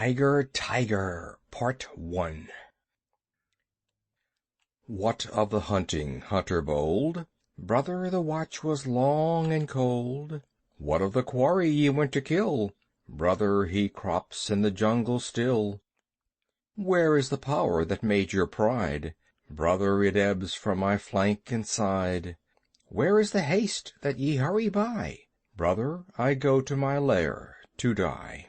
Tiger, Tiger, Part 1. What of the hunting, hunter bold? Brother, the watch was long and cold. What of the quarry ye went to kill? Brother, he crops in the jungle still. Where is the power that made your pride? Brother, it ebbs from my flank and side. Where is the haste that ye hurry by? Brother, I go to my lair to die.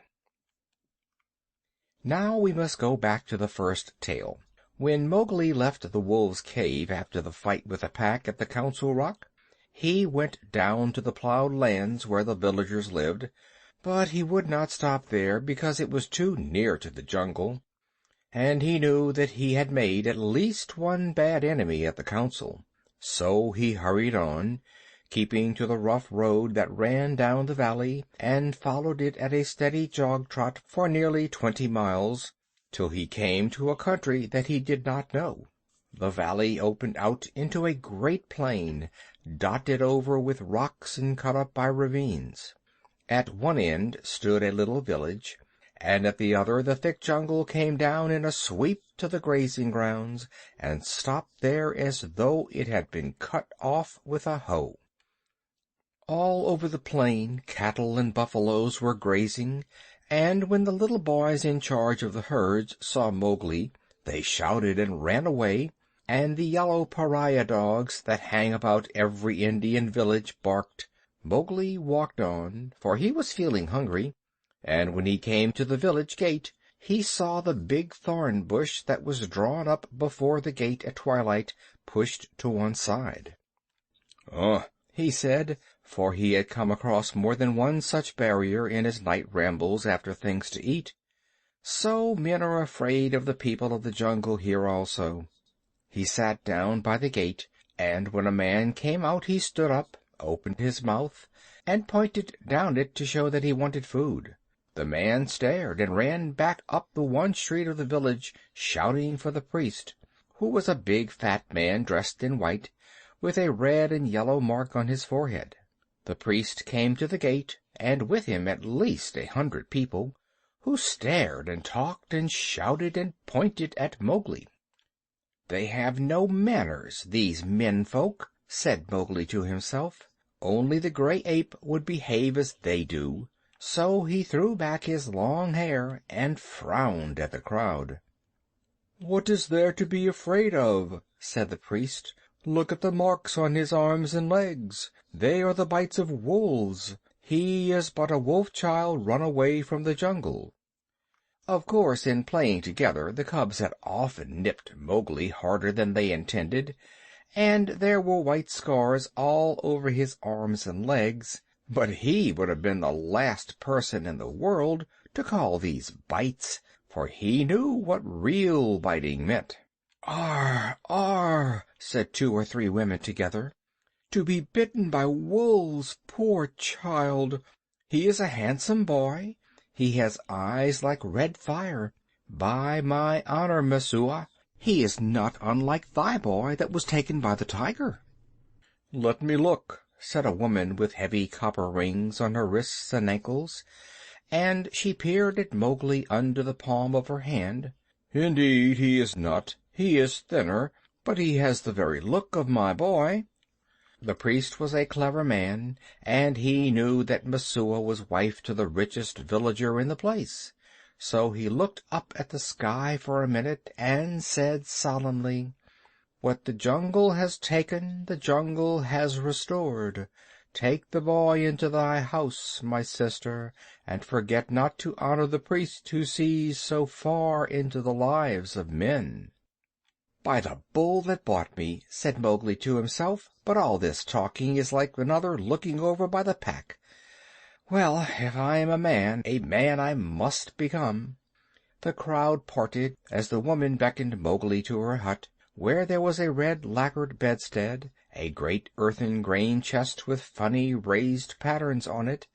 Now we must go back to the first tale. When Mowgli left the wolves' cave after the fight with the pack at the Council Rock, he went down to the plowed lands where the villagers lived, but he would not stop there because it was too near to the jungle, and he knew that he had made at least one bad enemy at the council. So he hurried on, keeping to the rough road that ran down the valley, and followed it at a steady jog-trot for nearly 20 miles, till he came to a country that he did not know. The valley opened out into a great plain, dotted over with rocks and cut up by ravines. At one end stood a little village, and at the other the thick jungle came down in a sweep to the grazing grounds, and stopped there as though it had been cut off with a hoe. All over the plain cattle and buffaloes were grazing, and when the little boys in charge of the herds saw Mowgli, they shouted and ran away, and the yellow pariah dogs that hang about every Indian village barked. Mowgli walked on, for he was feeling hungry, and when he came to the village gate he saw the big thorn bush that was drawn up before the gate at twilight pushed to one side. He said, for he had come across more than one such barrier in his night rambles after things to eat. So men are afraid of the people of the jungle here also. He sat down by the gate, and when a man came out he stood up, opened his mouth, and pointed down it to show that he wanted food. The man stared and ran back up the one street of the village, shouting for the priest, who was a big fat man dressed in white, with a red and yellow mark on his forehead. The priest came to the gate, and with him at least 100 people, who stared and talked and shouted and pointed at Mowgli. "They have no manners, these men-folk," said Mowgli to himself. "Only the gray ape would behave as they do." So he threw back his long hair and frowned at the crowd. "What is there to be afraid of?" said the priest. "Look at the marks on his arms and legs. They are the bites of wolves. He is but a wolf-child run away from the jungle." Of course, in playing together the cubs had often nipped Mowgli harder than they intended, and there were white scars all over his arms and legs, but he would have been the last person in the world to call these bites, for he knew what real biting meant. "Ar, ar!" said 2 or 3 women together. "To be bitten by wolves, poor child! He is a handsome boy. He has eyes like red fire. By my honor, Messua, he is not unlike thy boy that was taken by the tiger." "Let me look," said a woman with heavy copper rings on her wrists and ankles, and she peered at Mowgli under the palm of her hand. "Indeed, he is not. He is thinner, but he has the very look of my boy." The priest was a clever man, and he knew that Messua was wife to the richest villager in the place. So he looked up at the sky for a minute and said solemnly, "What the jungle has taken, the jungle has restored. Take the boy into thy house, my sister, and forget not to honor the priest who sees so far into the lives of men." "By the bull that bought me," said Mowgli to himself, "but all this talking is like another looking over by the pack. Well, if I am a man I must become." The crowd parted as the woman beckoned Mowgli to her hut, where there was a red lacquered bedstead, a great earthen grain chest with funny raised patterns on it,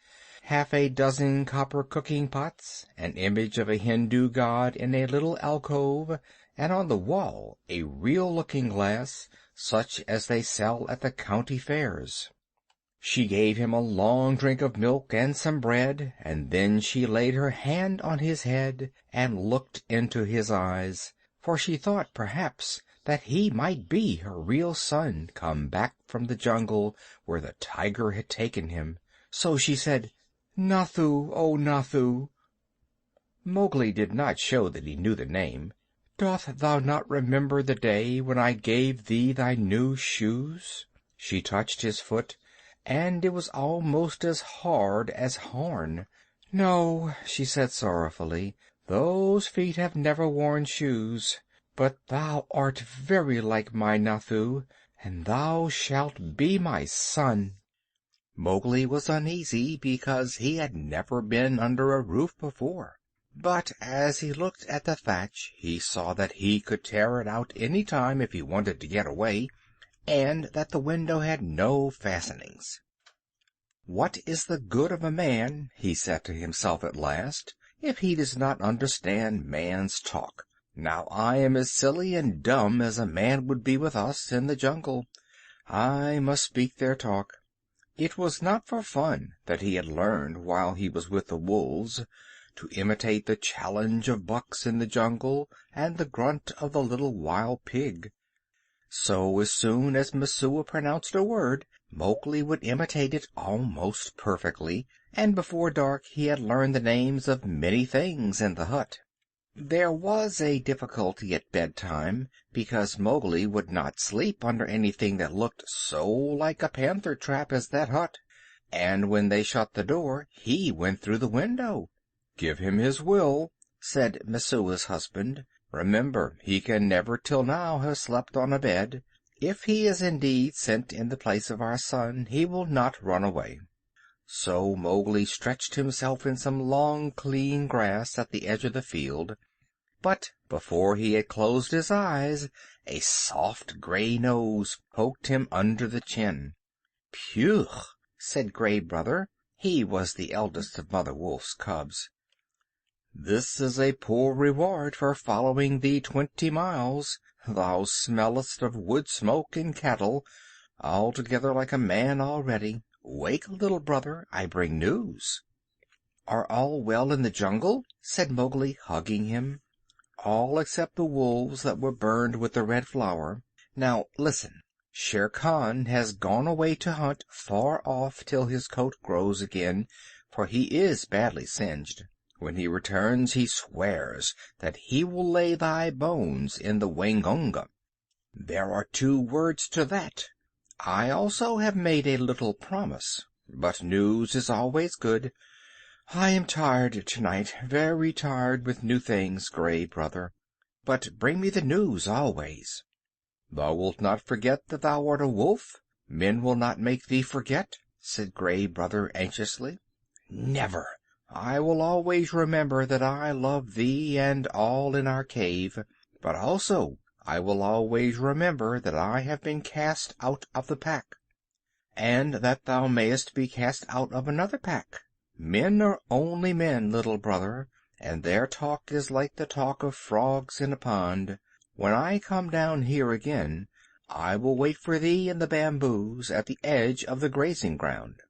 half a dozen copper cooking pots, an image of a Hindu god in a little alcove, and on the wall a real looking glass, such as they sell at the county fairs. She gave him a long drink of milk and some bread, and then she laid her hand on his head and looked into his eyes, for she thought perhaps that he might be her real son come back from the jungle where the tiger had taken him. So she said, "Nathoo, oh Nathoo." Mowgli did not show that he knew the name. "Doth thou not remember the day when I gave thee thy new shoes?" She touched his foot, and it was almost as hard as horn. "No," she said sorrowfully, "those feet have never worn shoes. But thou art very like my Nathoo, and thou shalt be my son." Mowgli was uneasy because he had never been under a roof before. But as he looked at the thatch he saw that he could tear it out any time if he wanted to get away, and that the window had no fastenings. "What is the good of a man," he said to himself at last, "if he does not understand man's talk? Now I am as silly and dumb as a man would be with us in the jungle. I must speak their talk." It was not for fun that he had learned while he was with the wolves to imitate the challenge of bucks in the jungle and the grunt of the little wild pig. So as soon as Messua pronounced a word, Mowgli would imitate it almost perfectly, and before dark he had learned the names of many things in the hut. There was a difficulty at bedtime, because Mowgli would not sleep under anything that looked so like a panther trap as that hut, and when they shut the door he went through the window. "Give him his will," said Messua's husband. "Remember, he can never till now have slept on a bed. If he is indeed sent in the place of our son, he will not run away." So Mowgli stretched himself in some long clean grass at the edge of the field, but before he had closed his eyes a soft gray nose poked him under the chin. "Phew!" said Gray Brother. He was the eldest of Mother Wolf's cubs. "This is a poor reward for following thee 20 miles. Thou smellest of wood smoke and cattle, altogether like a man already. Wake, little brother, I bring news." "Are all well in the jungle?" said Mowgli, hugging him. "All except the wolves that were burned with the Red Flower. Now listen. Shere Khan has gone away to hunt far off till his coat grows again, for he is badly singed. When he returns he swears that he will lay thy bones in the Waingunga. There are 2 words to that. I also have made a little promise, but news is always good. I am tired tonight, very tired with new things, Gray Brother. But bring me the news always." "Thou wilt not forget that thou art a wolf? Men will not make thee forget?" said Gray Brother anxiously. "Never. I will always remember that I love thee and all in our cave, but also I will always remember that I have been cast out of the pack, and that thou mayest be cast out of another pack. Men are only men, little brother, and their talk is like the talk of frogs in a pond. When I come down here again, I will wait for thee in the bamboos at the edge of the grazing ground."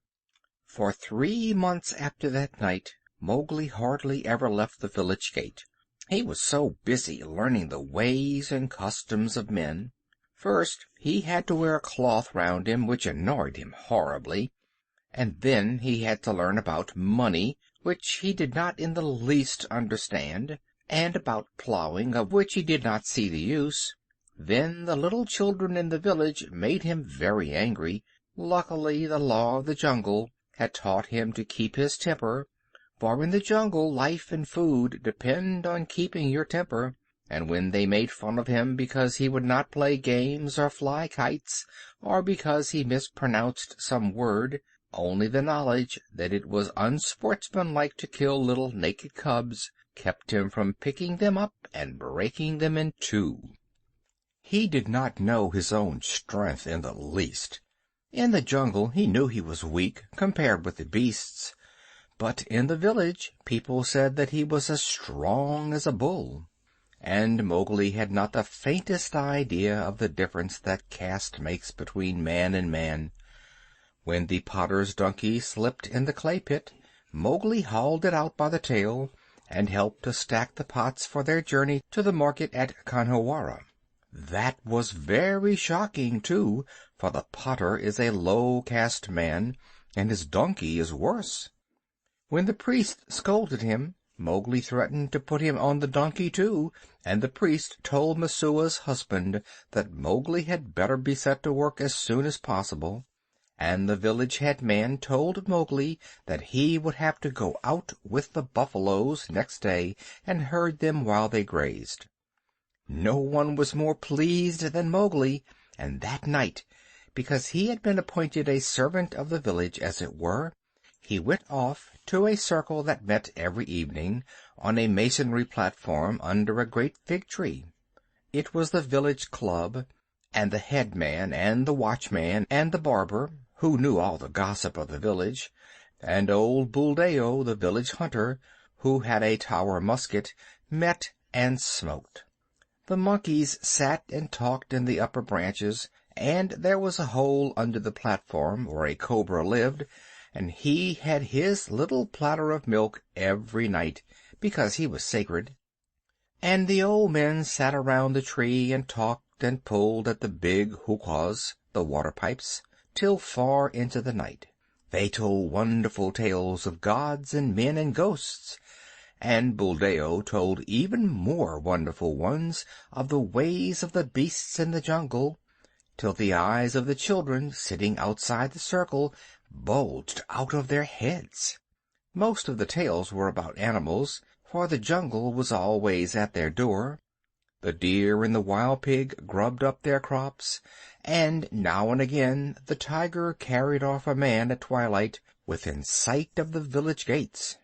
For 3 months after that night Mowgli hardly ever left the village gate. He was so busy learning the ways and customs of men. First he had to wear a cloth round him, which annoyed him horribly, and then he had to learn about money, which he did not in the least understand, and about plowing, of which he did not see the use. Then the little children in the village made him very angry. Luckily the law of the jungle had taught him to keep his temper, for in the jungle life and food depend on keeping your temper, and when they made fun of him because he would not play games or fly kites, or because he mispronounced some word, only the knowledge that it was unsportsmanlike to kill little naked cubs kept him from picking them up and breaking them in 2. He did not know his own strength in the least. In the jungle he knew he was weak compared with the beasts, but in the village people said that he was as strong as a bull, and Mowgli had not the faintest idea of the difference that caste makes between man and man. When the potter's donkey slipped in the clay pit, Mowgli hauled it out by the tail, and helped to stack the pots for their journey to the market at Khanhiwara. That was very shocking, too, for the potter is a low-caste man, and his donkey is worse. When the priest scolded him, Mowgli threatened to put him on the donkey, too, and the priest told Messua's husband that Mowgli had better be set to work as soon as possible, and the village headman told Mowgli that he would have to go out with the buffaloes next day and herd them while they grazed. No one was more pleased than Mowgli, and that night, because he had been appointed a servant of the village, as it were, he went off to a circle that met every evening on a masonry platform under a great fig tree. It was the village club, and the headman and the watchman and the barber, who knew all the gossip of the village, and old Buldeo, the village hunter, who had a Tower musket, met and smoked. The monkeys sat and talked in the upper branches, and there was a hole under the platform where a cobra lived, and he had his little platter of milk every night, because he was sacred. And the old men sat around the tree and talked and pulled at the big hookahs, the water pipes, till far into the night. They told wonderful tales of gods and men and ghosts, and Buldeo told even more wonderful ones of the ways of the beasts in the jungle, till the eyes of the children sitting outside the circle bulged out of their heads. Most of the tales were about animals, for the jungle was always at their door. The deer and the wild pig grubbed up their crops, and now and again the tiger carried off a man at twilight within sight of the village gates.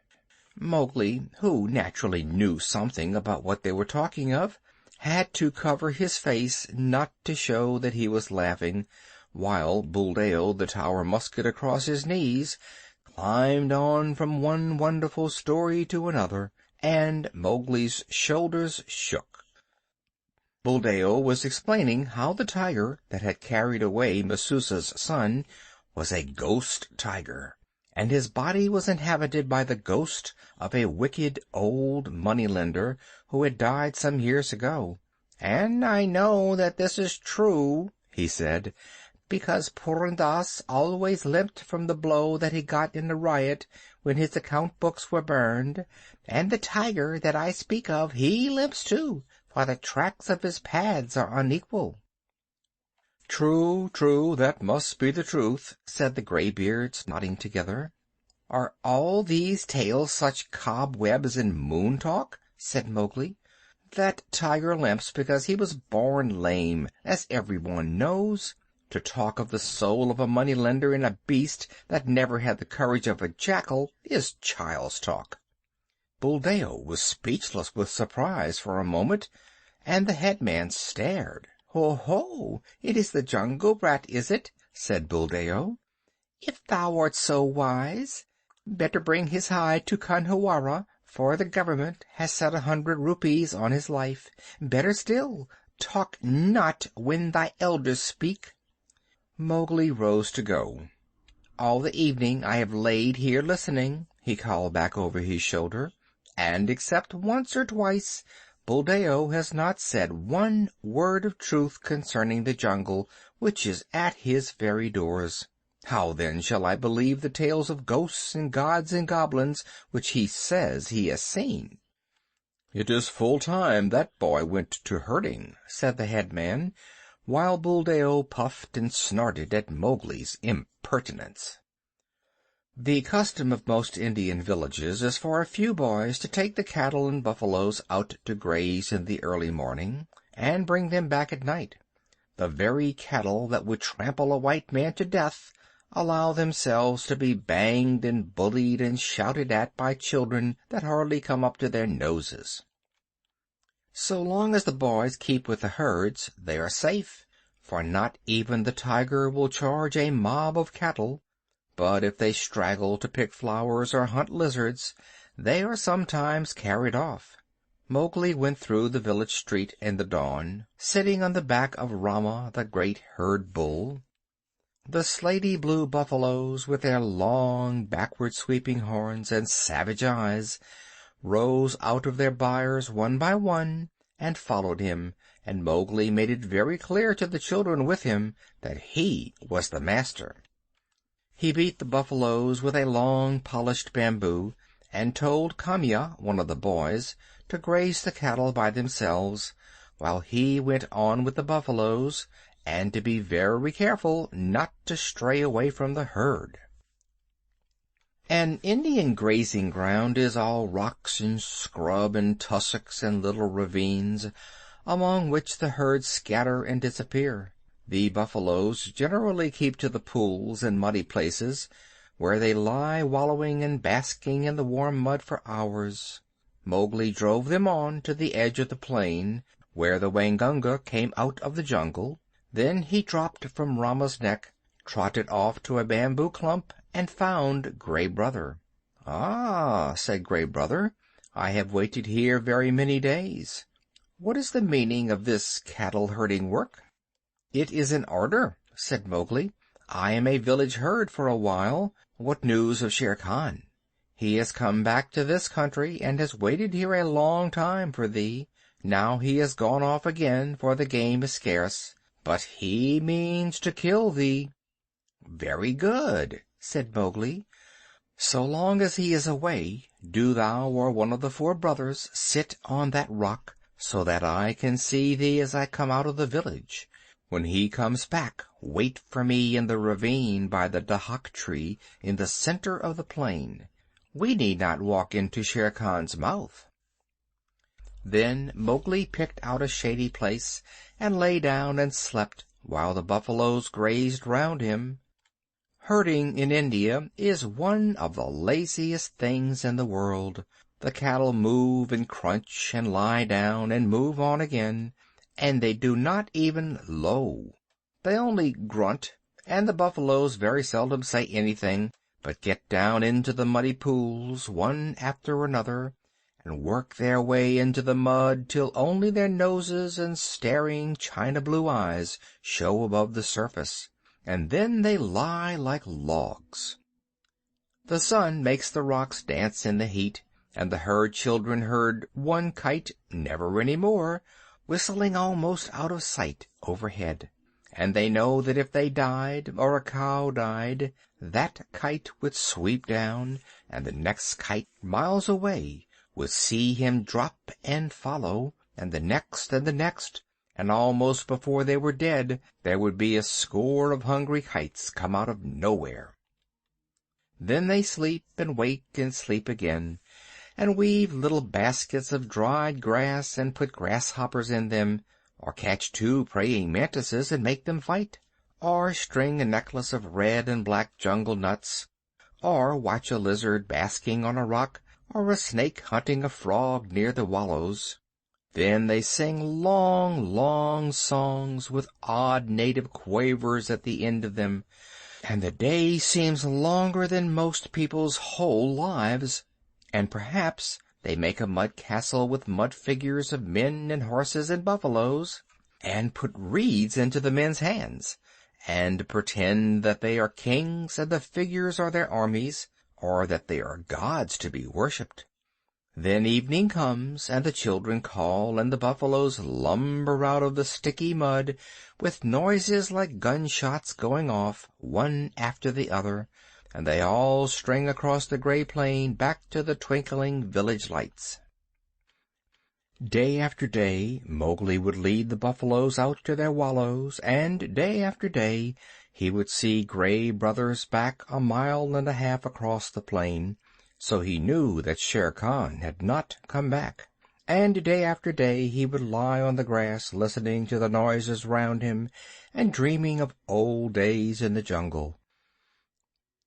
Mowgli, who naturally knew something about what they were talking of, had to cover his face not to show that he was laughing, while Buldeo, the Tower musket across his knees, climbed on from one wonderful story to another, and Mowgli's shoulders shook. Buldeo was explaining how the tiger that had carried away Messua's son was a ghost tiger, and his body was inhabited by the ghost of a wicked old money-lender who had died some years ago. "And I know that this is true," he said, "because Purun Dass always limped from the blow that he got in a riot when his account books were burned, and the tiger that I speak of, he limps too, for the tracks of his pads are unequal." "True, true, that must be the truth," said the graybeards, nodding together. "Are all these tales such cobwebs and moon talk?" said Mowgli. "That tiger limps because he was born lame, as everyone knows. To talk of the soul of a money-lender in a beast that never had the courage of a jackal is child's talk." Buldeo was speechless with surprise for a moment, and the headman stared. "Ho, ho! It is the jungle brat, is it?" said Buldeo. "If thou art so wise, better bring his hide to Khanhiwara, for the government has set 100 rupees on his life. Better still, talk not when thy elders speak." Mowgli rose to go. "All the evening I have laid here listening," he called back over his shoulder, "and except once or twice, Buldeo has not said one word of truth concerning the jungle, which is at his very doors. How then shall I believe the tales of ghosts and gods and goblins which he says he has seen?" "It is full time that boy went to herding," said the headman, while Buldeo puffed and snorted at Mowgli's impertinence. The custom of most Indian villages is for a few boys to take the cattle and buffaloes out to graze in the early morning, and bring them back at night. The very cattle that would trample a white man to death allow themselves to be banged and bullied and shouted at by children that hardly come up to their noses. So long as the boys keep with the herds, they are safe, for not even the tiger will charge a mob of cattle. But if they straggle to pick flowers or hunt lizards, they are sometimes carried off. Mowgli went through the village street in the dawn, sitting on the back of Rama, the great herd bull. The slaty blue buffaloes, with their long, backward-sweeping horns and savage eyes, rose out of their byres one by one and followed him, and Mowgli made it very clear to the children with him that he was the master. He beat the buffaloes with a long, polished bamboo, and told Kamya, one of the boys, to graze the cattle by themselves, while he went on with the buffaloes, and to be very careful not to stray away from the herd. An Indian grazing ground is all rocks and scrub and tussocks and little ravines, among which the herds scatter and disappear. The buffaloes generally keep to the pools and muddy places, where they lie wallowing and basking in the warm mud for hours. Mowgli drove them on to the edge of the plain, where the Waingunga came out of the jungle. Then he dropped from Rama's neck, trotted off to a bamboo clump, and found Gray Brother. "Ah," said Gray Brother, "I have waited here very many days. What is the meaning of this cattle-herding work?" "It is an order," said Mowgli. "I am a village herd for a while. What news of Shere Khan?" "He has come back to this country, and has waited here a long time for thee. Now he has gone off again, for the game is scarce, but he means to kill thee." "Very good," said Mowgli. "So long as he is away, do thou or one of the four brothers sit on that rock, so that I can see thee as I come out of the village. When he comes back, wait for me in the ravine by the dahak tree in the center of the plain. We need not walk into Shere Khan's mouth." Then Mowgli picked out a shady place and lay down and slept, while the buffaloes grazed round him. Herding in India is one of the laziest things in the world. The cattle move and crunch and lie down and move on again, and they do not even low. They only grunt, and the buffaloes very seldom say anything, but get down into the muddy pools, one after another, and work their way into the mud till only their noses and staring china-blue eyes show above the surface, and then they lie like logs. The sun makes the rocks dance in the heat, and the herd children heard one kite, never any more, whistling almost out of sight overhead, and they know that if they died, or a cow died, that kite would sweep down, and the next kite miles away would see him drop and follow, and the next, and almost before they were dead there would be a score of hungry kites come out of nowhere. Then they sleep and wake and sleep again, and weave little baskets of dried grass and put grasshoppers in them, or catch two praying mantises and make them fight, or string a necklace of red and black jungle nuts, or watch a lizard basking on a rock, or a snake hunting a frog near the wallows. Then they sing long, long songs with odd native quavers at the end of them, and the day seems longer than most people's whole lives. And perhaps they make a mud castle with mud figures of men and horses and buffaloes, and put reeds into the men's hands, and pretend that they are kings and the figures are their armies, or that they are gods to be worshipped. Then evening comes, and the children call, and the buffaloes lumber out of the sticky mud with noises like gunshots going off, one after the other, and they all string across the gray plain back to the twinkling village lights. Day after day Mowgli would lead the buffaloes out to their wallows, and day after day he would see Gray Brother's back a mile and a half across the plain, so he knew that Shere Khan had not come back. And day after day he would lie on the grass listening to the noises round him and dreaming of old days in the jungle.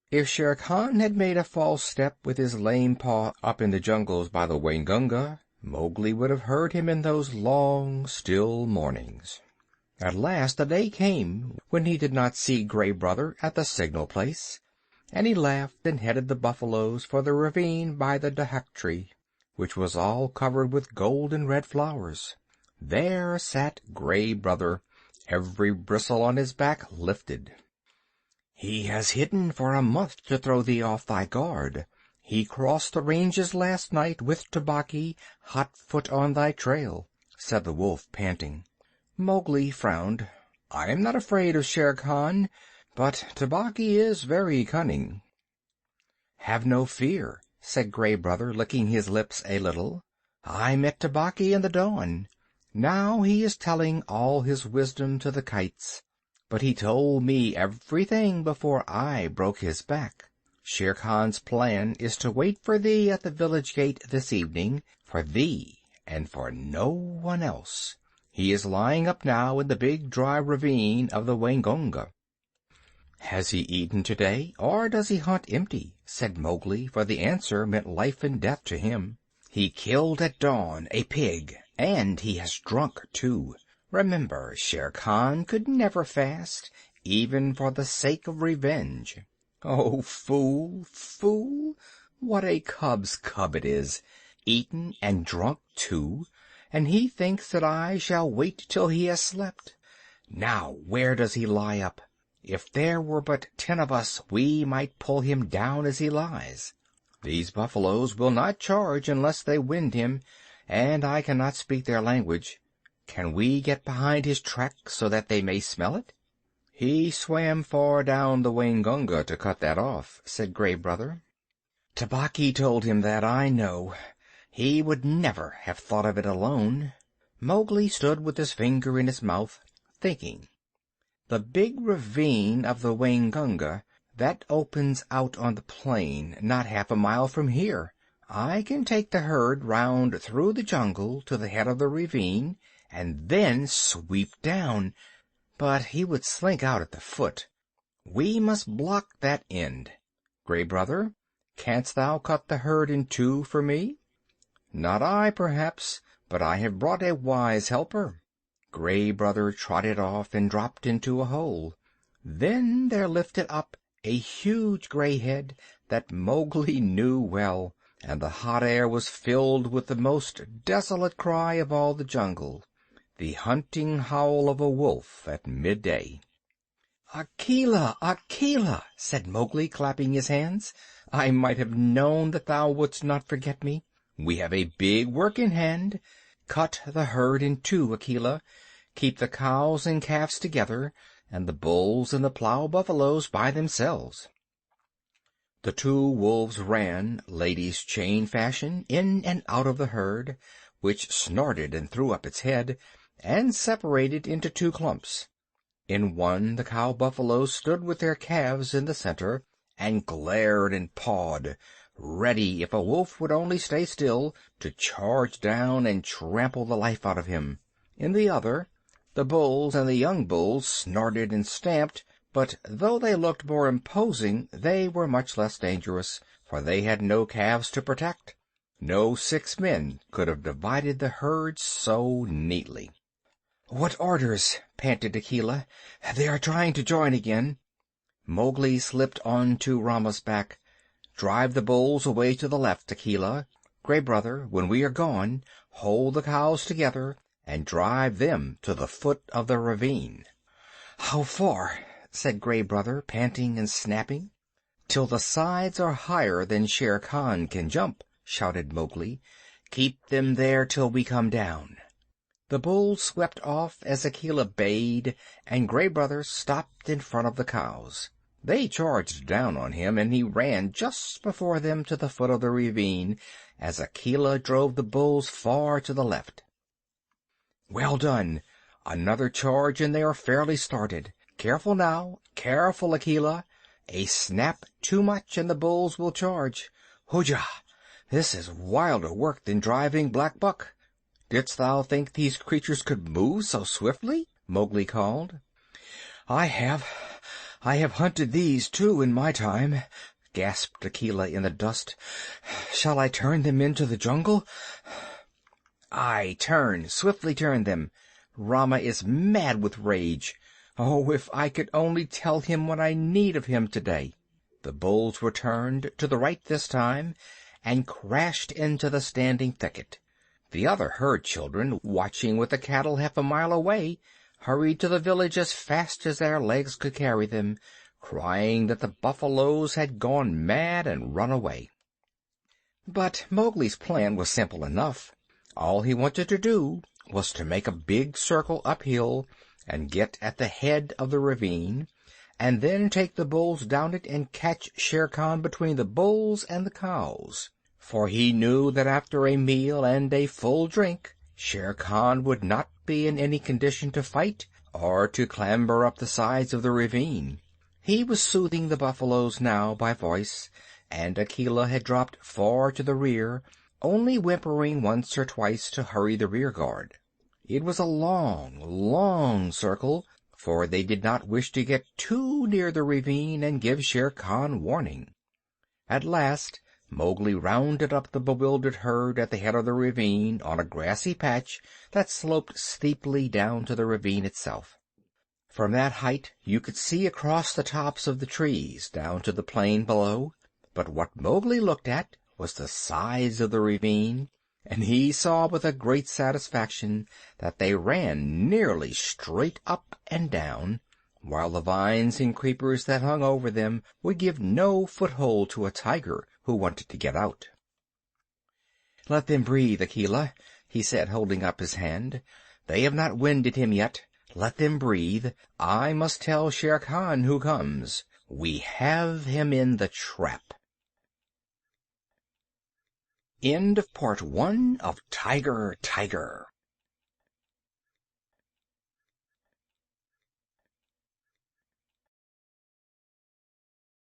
If Shere Khan had made a false step with his lame paw up in the jungles by the Waingunga, Mowgli would have heard him in those long, still mornings. At last a day came when he did not see Gray Brother at the signal place, and he laughed and headed the buffaloes for the ravine by the dahak tree, which was all covered with golden red flowers. There sat Gray Brother, every bristle on his back lifted. He has hidden for a month to throw thee off thy guard. He crossed the ranges last night with Tabaqui, hot-foot on thy trail," said the wolf, panting. Mowgli frowned. "I am not afraid of Shere Khan, but Tabaqui is very cunning." "Have no fear," said Gray Brother, licking his lips a little. "I met Tabaqui in the dawn. Now he is telling all his wisdom to the kites. But he told me everything before I broke his back. Shere Khan's plan is to wait for thee at the village gate this evening, for thee and for no one else. He is lying up now in the big dry ravine of the Waingunga." "Has he eaten today, or does he hunt empty?" said Mowgli, for the answer meant life and death to him. "He killed at dawn a pig, and he has drunk too. Remember, Shere Khan could never fast, even for the sake of revenge." "Oh, fool, fool! What a cub's cub it is! Eaten and drunk too, and he thinks that I shall wait till he has slept. Now where does he lie up? If there were but 10 of us, we might pull him down as he lies. These buffaloes will not charge unless they wind him, and I cannot speak their language. Can we get behind his track so that they may smell it?" "He swam far down the Waingunga to cut that off," said Gray Brother. "Tabaqui told him that, I know. He would never have thought of it alone." Mowgli stood with his finger in his mouth, thinking. "The big ravine of the Waingunga, that opens out on the plain, not half a mile from here. I can take the herd round through the jungle to the head of the ravine, and then sweep down. But he would slink out at the foot. We must block that end. Gray Brother, canst thou cut the herd in two for me?" "Not I, perhaps, but I have brought a wise helper." Gray Brother trotted off and dropped into a hole. Then there lifted up a huge gray head that Mowgli knew well, and the hot air was filled with the most desolate cry of all the jungle, the hunting howl of a wolf at midday. "Akela! Akela!" said Mowgli, clapping his hands. "I might have known that thou wouldst not forget me. We have a big work in hand. Cut the herd in two, Akela. Keep the cows and calves together, and the bulls and the plow buffaloes by themselves." The 2 wolves ran, ladies' chain fashion, in and out of the herd, which snorted and threw up its head, and separated into 2 clumps. In one the cow buffaloes stood with their calves in the center, and glared and pawed, ready, if a wolf would only stay still, to charge down and trample the life out of him. In the other, the bulls and the young bulls snorted and stamped, but though they looked more imposing, they were much less dangerous, for they had no calves to protect. No 6 men could have divided the herd so neatly. "What orders?" panted Akela. "They are trying to join again." Mowgli slipped on to Rama's back. "Drive the bulls away to the left, Akela. Gray Brother, when we are gone, hold the cows together and drive them to the foot of the ravine." "How far?" said Gray Brother, panting and snapping. "Till the sides are higher than Shere Khan can jump," shouted Mowgli. "Keep them there till we come down." The bulls swept off as Akela bayed, and Gray Brother stopped in front of the cows. They charged down on him, and he ran just before them to the foot of the ravine as Akela drove the bulls far to the left. "Well done! Another charge and they are fairly started. Careful now, careful, Akela. A snap too much and the bulls will charge. Hujah! This is wilder work than driving Black Buck. Didst thou think these creatures could move so swiftly?" Mowgli called. I have hunted these, too, in my time," gasped Akela in the dust. "Shall I turn them into the jungle?" "Aye, swiftly turn them. Rama is mad with rage. Oh, if I could only tell him what I need of him today!" The bulls were turned to the right this time, and crashed into the standing thicket. The other herd children, watching with the cattle half a mile away, hurried to the village as fast as their legs could carry them, crying that the buffaloes had gone mad and run away. But Mowgli's plan was simple enough. All he wanted to do was to make a big circle uphill and get at the head of the ravine, and then take the bulls down it and catch Shere Khan between the bulls and the cows. For he knew that after a meal and a full drink Shere Khan would not be in any condition to fight or to clamber up the sides of the ravine. He was soothing the buffaloes now by voice, and Akela had dropped far to the rear, only whimpering once or twice to hurry the rear guard. It was a long, long circle, for they did not wish to get too near the ravine and give Shere Khan warning. At last Mowgli rounded up the bewildered herd at the head of the ravine on a grassy patch that sloped steeply down to the ravine itself. From that height you could see across the tops of the trees down to the plain below, but what Mowgli looked at was the sides of the ravine, and he saw with a great satisfaction that they ran nearly straight up and down, while the vines and creepers that hung over them would give no foothold to a tiger who wanted to get out. "Let them breathe, Akela," he said, holding up his hand. "They have not winded him yet. Let them breathe. I must tell Shere Khan who comes. We have him in the trap." End of Part 1 of Tiger, Tiger.